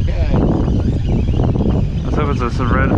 Okay. Let's hope it's a red.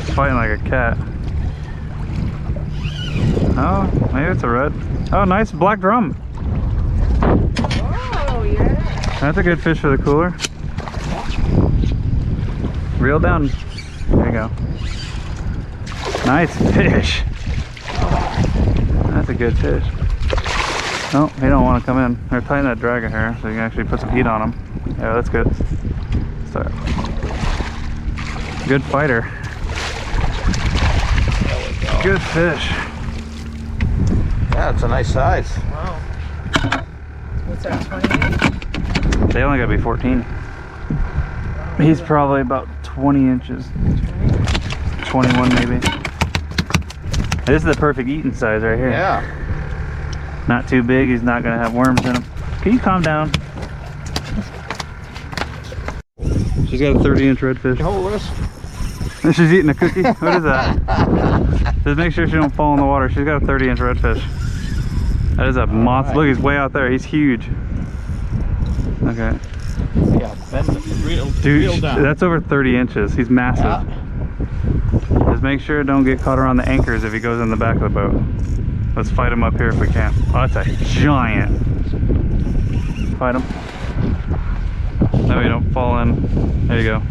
It's fighting like a cat. Oh, maybe it's a red. Oh, nice black drum. Oh, yeah. That's a good fish for the cooler. Reel down. There you go. Nice fish. That's a good fish. No, he don't want to come in. They're tighten that dragon hair so you can actually put some heat on him. Yeah, that's good. Start. Good fighter. Good fish. Yeah, it's a nice size. Wow. What's that, 28? They only gotta be 14. He's probably about 20 inches. 21 maybe. This is the perfect eating size right here. Yeah. Not too big, he's not gonna have worms in him. Can you calm down? She's got a 30-inch redfish. Hold this. She's eating a cookie? What is that? Just make sure she don't fall in the water. She's got a 30-inch redfish. That is a monster. Look, he's way out there. He's huge. Okay. Yeah, bend it. Reel Dude, down. that's over 30 inches. He's massive. Yeah. Just make sure it don't get caught around the anchors if he goes in the back of the boat. Let's fight him up here if we can. Oh, that's a giant. Fight him. That way you don't fall in. There you go.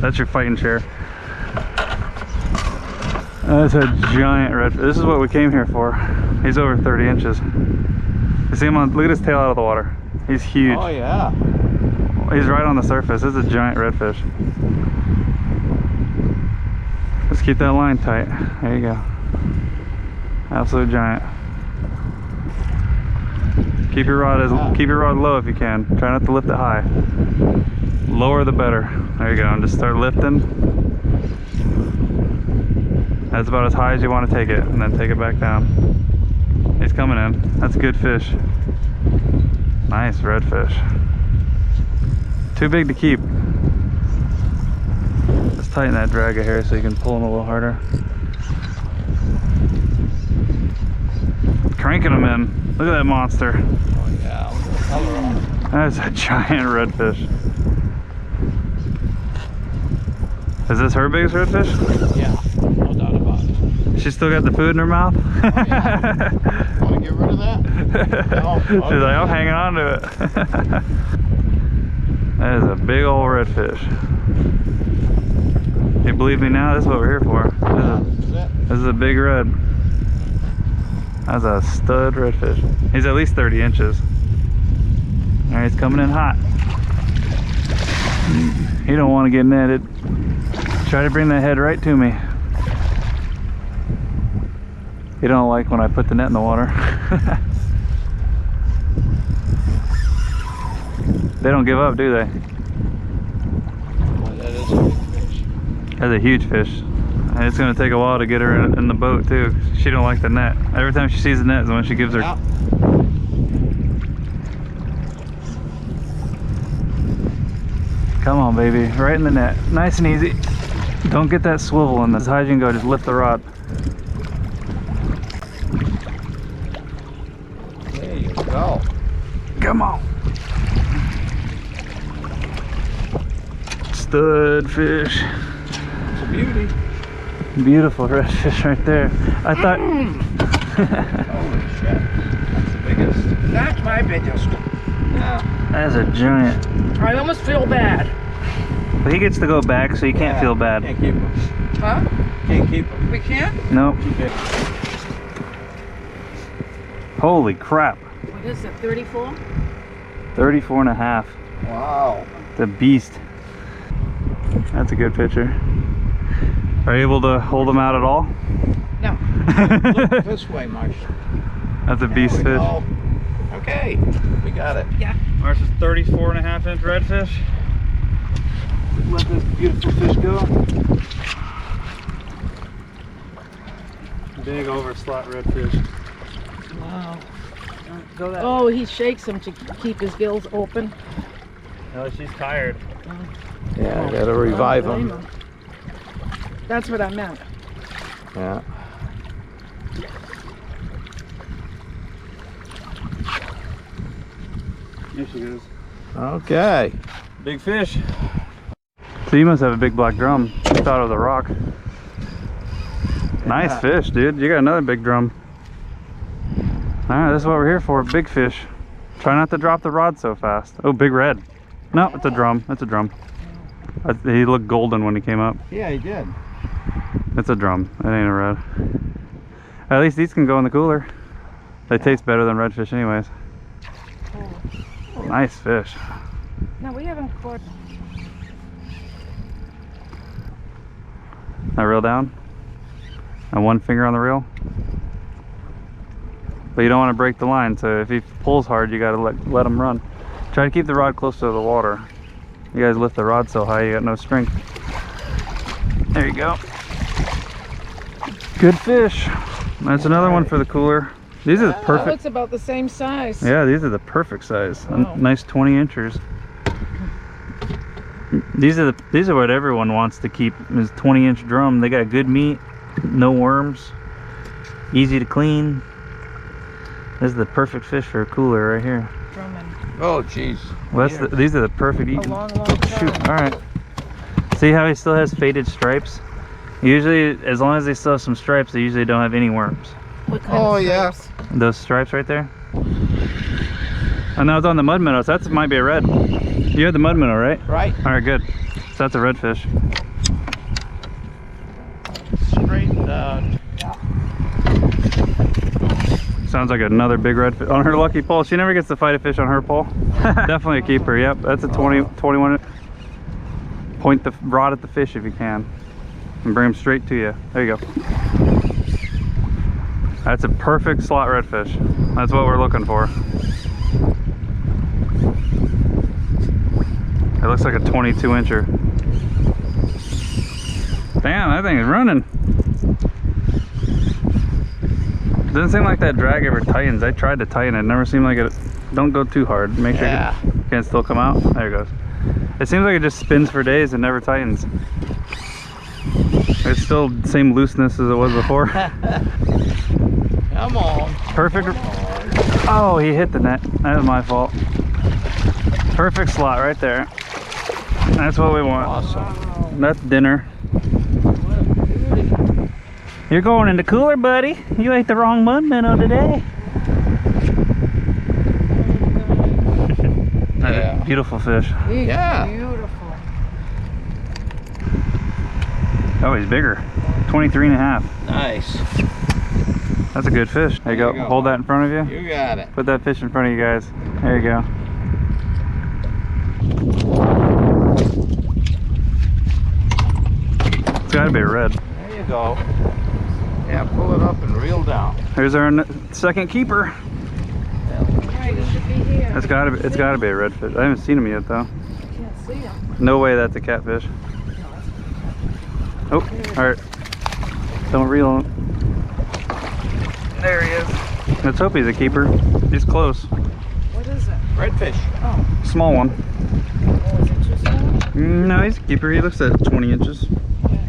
That's your fighting chair. That's a giant redfish. This is what we came here for. He's over 30 inches. You see him on, look at his tail out of the water. He's huge. Oh, yeah. He's right on the surface. This is a giant redfish. Let's keep that line tight. There you go. Absolute giant. Keep your rod low if you can. Try not to lift it high. Lower the better. There you go. And just start lifting. That's about as high as you want to take it, and then take it back down. He's coming in. That's a good fish. Nice redfish. Too big to keep. Just tighten that dragger here so you can pull him a little harder. Cranking him in. Look at that monster. Oh, yeah. Look at the color on it. That's a giant redfish. Is this her biggest redfish? Yeah, no doubt about it. She still got the food in her mouth? Oh, yeah. Want to get rid of that? No. She's like, I'm hanging on to it. That is a big old redfish. You believe me now? This is what we're here for. This is a big red. That's a stud redfish. He's at least 30 inches. Alright, he's coming in hot. He don't want to get netted. Try to bring that head right to me. He don't like when I put the net in the water. They don't give up, do they? Well, that is a big fish. That's a huge fish. And it's going to take a while to get her in the boat too. She don't like the net. Every time she sees the net is when she gives her. Yeah. Come on, baby. Right in the net. Nice and easy. Don't get that swivel in. As high as you can go, just lift the rod. There you go. Come on. Stud fish. It's a beauty. Beautiful redfish right there. I thought. Holy shit. That's the biggest. That's my biggest. Yeah. That's a giant. I almost feel bad. But he gets to go back, so you can't feel bad. Can't keep him. Huh? Can't keep him. We can't? Nope. Too big. Holy crap. What is it, 34? 34 and a half. Wow. The beast. That's a good picture. Are you able to hold them out at all? No. Look this way, Marsh. That's a beast There we fish. go. Okay, we got it. Yeah. Marsh's 34 and a half inch redfish. Let this beautiful fish go. Big overslot redfish. Wow. Go that Oh, he shakes him to keep his gills open. No, she's tired. Yeah, I gotta revive Don't blame him. That's what I meant. Yeah. There she goes. Okay. Big fish. So you must have a big black drum. I thought it was a rock. Nice fish, dude. You got another big drum. Alright, this is what we're here for. Big fish. Try not to drop the rod so fast. Oh, big red. No, it's a drum. It's a drum. He looked golden when he came up. Yeah, he did. It's a drum. It ain't a red. At least these can go in the cooler. They taste better than redfish anyways. Nice fish. No, we haven't caught. That reel down. And one finger on the reel. But you don't want to break the line, so if he pulls hard, you gotta let him run. Try to keep the rod close to the water. You guys lift the rod so high, you got no strength. There you go. Good fish. That's another one for the cooler. These are the That perfect. looks about the same size. Yeah, these are the perfect size. Wow. Nice 20 inchers. These are what everyone wants to keep, is 20-inch drum. They got good meat, no worms, easy to clean. This is the perfect fish for a cooler right here. Drumming. Oh, jeez. Well, these are the perfect A eating. long time. Shoot, all right. See how he still has faded stripes? Usually, as long as they still have some stripes, they usually don't have any worms. What kind Oh, of yeah. stripes? Those stripes right there. And that was on the mud minnows. That might be a red. You had the mud minnow, right? Right. All right, good. So that's a redfish. Straight. Sounds like another big redfish on her lucky pole. She never gets to fight a fish on her pole. Definitely a keeper. Yep, that's a 21. Point the rod at the fish if you can, and bring him straight to you. There you go. That's a perfect slot redfish. That's what we're looking for. It looks like a 22 incher. Damn, that thing is running. Doesn't seem like that drag ever tightens. I tried to tighten it. Never seemed like it. Don't go too hard. Make sure it can still come out. There it goes. It seems like it just spins for days and never tightens. It's still the same looseness as it was before. Come on. Perfect. Oh, he hit the net. That was my fault. Perfect slot right there. That's what we want. Awesome. That's dinner. You're going in the cooler, buddy. You ate the wrong mud minnow today. Yeah. Beautiful fish. He's Yeah. beautiful. Oh, he's bigger. 23 and a half. Nice. That's a good fish. There you go. you go. Hold that in front of you. You got it. Put that fish in front of you guys. There you go. It's gotta be a red. There you go. Yeah, pull it up and reel down. There's our second keeper. Right, he should be here. It's gotta be a redfish. I haven't seen him yet though. I can't see him. No way that's a catfish. Oh, alright. Don't reel him. There he is. Let's hope he's a keeper. He's close. What is it? Redfish. Oh, Small one. oh, is it too small? No, he's a keeper. He looks at 20 inches.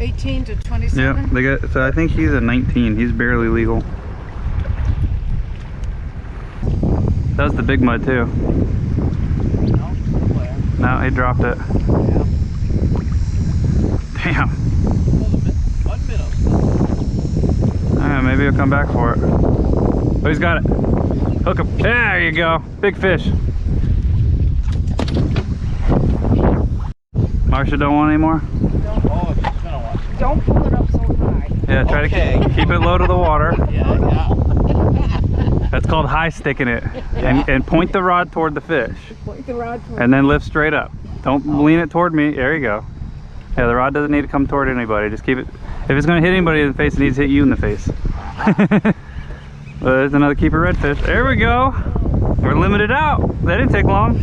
18 to 27? Yeah, they got. So I think he's a 19. He's barely legal. That was the big mud too. No, he dropped it. Damn. Alright, maybe he'll come back for it. Oh, he's got it. Hook him. There you go. Big fish. Marcia don't want any more? Oh, she's gonna want. Don't pull it up so high. Yeah, try to keep it low to the water. Yeah, yeah. That's called high sticking it. And point the rod toward the fish. Point the rod toward And then lift straight up. Don't lean it toward me. There you go. Yeah, the rod doesn't need to come toward anybody. Just keep it. If it's going to hit anybody in the face, it needs to hit you in the face. Well, there's another keeper redfish. There we go. We're limited out. That didn't take long.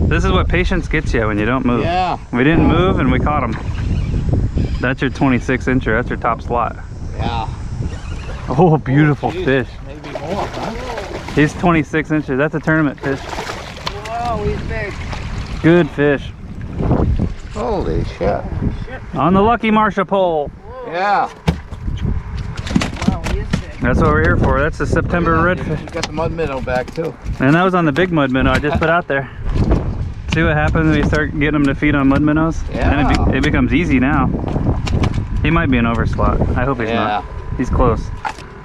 This is what patience gets you when you don't move. Yeah. We didn't move and we caught him. That's your 26 incher. That's your top slot. Yeah. Oh, beautiful geez. fish. Maybe more, huh? He's 26 inches. That's a tournament fish. Whoa, he's big. Good fish. Holy shit. On the lucky Marcia pole. Yeah. Wow, he is big. That's what we're here for. That's the September redfish. You got the mud minnow back too. And that was on the big mud minnow I just put out there. See what happens when you start getting them to feed on mud minnows? Yeah. And it becomes easy now. He might be an overslot. I hope he's not. He's close.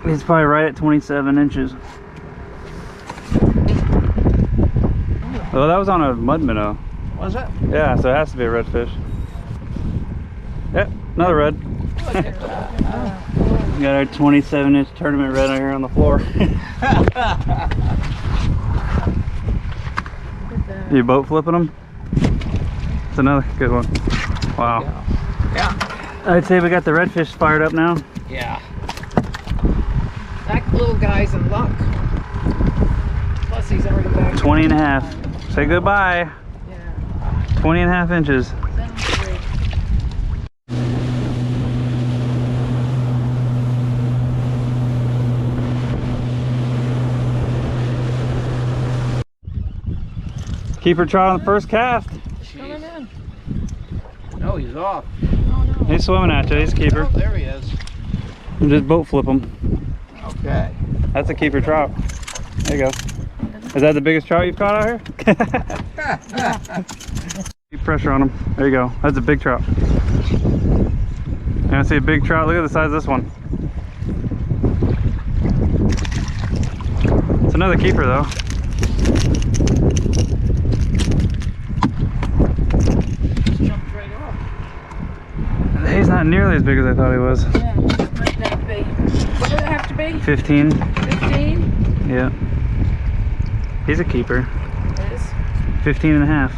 He's probably right at 27 inches. Well, that was on a mud minnow. Was it? Yeah, so it has to be a redfish. Yep, another red. We got our 27-inch tournament red out here on the floor. You boat flipping them? It's another good one. Wow. Yeah. I'd say we got the redfish fired up now. Yeah. That little guy's in luck. Plus he's already back. 20 and a half. Say goodbye. Yeah. 20 and a half inches. 73. Keeper trout on the first cast. Coming in. No, he's off. Oh no. He's swimming at you. He's a keeper. Oh, there he is. Just boat flip him. Okay. That's a keeper trout. There you go. Is that the biggest trout you've caught out here? Keep pressure on him. There you go. That's a big trout. You want to see a big trout? Look at the size of this one. It's another keeper though. Jumped right off. He's not nearly as big as I thought he was. Yeah, might not be. What did it have to be? 15. 15? Yeah. He's a keeper. It is. 15 and a half.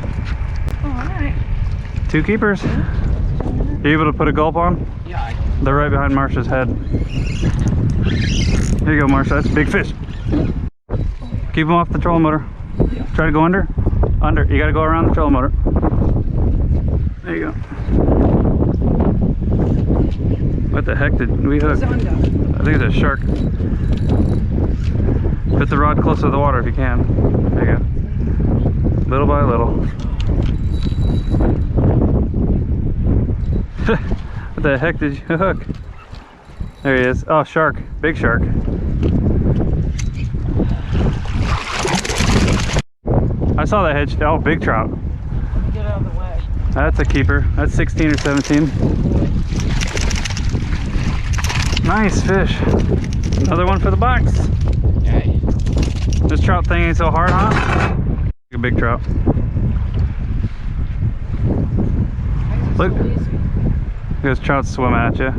Oh, alright. 2 keepers. You able to put a gulp on? Yeah. They're right behind Marsha's head. Here you go, Marsha. That's a big fish. Keep him off the trolling motor. Try to go under. Under. You got to go around the trolling motor. There you go. What the heck did we hook? It's under. I think it's a shark. Put the rod close to the water if you can. There you go. Little by little. What the heck did you hook? There he is. Oh, shark. Big shark. I saw that head. Oh, big trout. Get out of the way. That's a keeper. That's 16 or 17. Nice fish. Another one for the box. Hey. This trout thing ain't so hard, huh? A big trout. Look. Those trouts swim at you.